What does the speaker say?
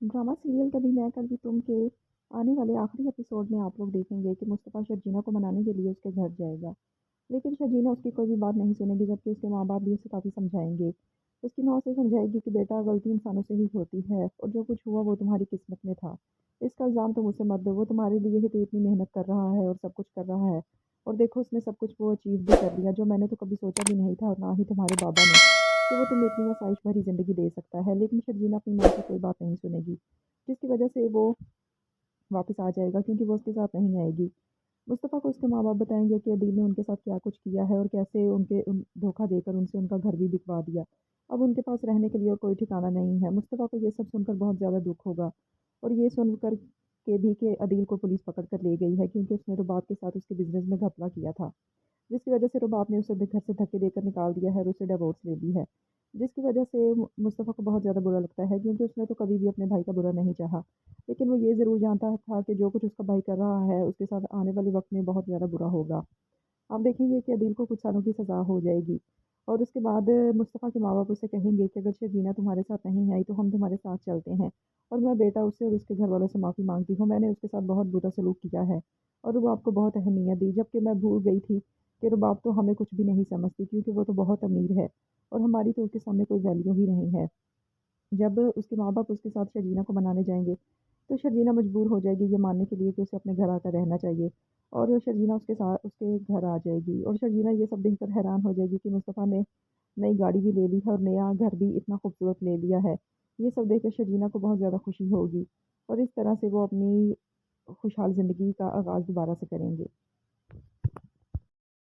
Drama serial कभी मैं कभी तुम के आने वाले आखिरी एपिसोड में आप लोग देखेंगे कि मुस्तफ़ा शर्जीना को मनाने के लिए उसके घर जाएगा। लेकिन शर्जीना उसकी कोई भी बात नहीं सुनेगी, जबकि उसके माँ-बाप भी उसे काफ़ी समझाएँगे। उसकी माँ उसे समझाएगी कि बेटा, गलती इंसानों से ही होती है और जो कुछ हुआ वो तुम्हारी किस्मत में था। इसका इल्ज़ाम तुम उसे मत दो, वो तुम्हारे लिए ही तो इतनी मेहनत कर रहा है और सब कुछ कर रहा है। और देखो, उसने सब कुछ वो अचीव भी कर लिया, जो मैंने तो कभी सोचा भी नहीं था, और ना ही तुम्हारे बाबा ने, कि वो तुम्हें इतनी आसाइश भरी ज़िंदगी दे सकता है। लेकिन शर्जीना अपनी माँ की कोई बात नहीं सुनेगी, जिसकी वजह से वो वापस आ जाएगा, क्योंकि वो उसके साथ नहीं आएगी। मुस्तफ़ा को उसके माँ-बाप बताएँगे कि अदील ने उनके साथ क्या कुछ किया है और कैसे उनके उन धोखा देकर उनसे उनका घर भी बिकवा दिया। अब उनके पास रहने के लिए और कोई ठिकाना नहीं है। मुस्तफ़ा को ये सब सुनकर बहुत ज़्यादा दुःख होगा, और ये सुनकर के भी कि अदील को पुलिस पकड़ कर ले गई है, क्योंकि उसने रुबाब के साथ उसके बिज़नेस में घपला किया था। जिसकी वजह से रुबाब ने उसे घर से धक्के देकर निकाल दिया है और उसे डिवोर्स ले ली है। जिसकी वजह से मुस्तफ़ा को बहुत ज़्यादा बुरा लगता है, क्योंकि उसने तो कभी भी अपने भाई का बुरा नहीं चाहा। लेकिन वो ये ज़रूर जानता था कि जो कुछ उसका भाई कर रहा है, उसके साथ आने वाले वक़्त में बहुत ज़्यादा बुरा होगा। आप देखेंगे कि अदील को कुछ सालों की सज़ा हो जाएगी, और उसके बाद मुस्तफ़ा के माँ-बाप उसे कहेंगे कि अगर शर्जीना तुम्हारे साथ नहीं आई तो हम तुम्हारे साथ चलते हैं। और मैं बेटा उससे और उसके घरवालों से माफ़ी माँगती हूँ, मैंने उसके साथ बहुत बुरा सलूक किया है और रुबाब को बहुत अहमियत दी, जबकि मैं भूल गई थी कि रुबाब तो हमें कुछ भी नहीं समझती, क्योंकि वो तो बहुत अमीर है और हमारी तो उसके सामने कोई वैल्यू ही नहीं है। जब उसके माँ-बाप उसके साथ शर्जीना को मनाने जाएँगे, तो शर्जीना मजबूर हो जाएगी ये मानने के लिए कि उसे अपने घर आकर रहना चाहिए, और शर्जीना उसके घर आ जाएगी, और शर्जीना ये सब देखकर हैरान हो जाएगी कि मुस्तफ़ा ने नई गाड़ी भी ले ली है और नया घर भी इतना खूबसूरत ले लिया है। ये सब देखकर शर्जीना को बहुत ज़्यादा खुशी होगी, और इस तरह से वो अपनी खुशहाल ज़िंदगी का आगाज़ दोबारा से करेंगे।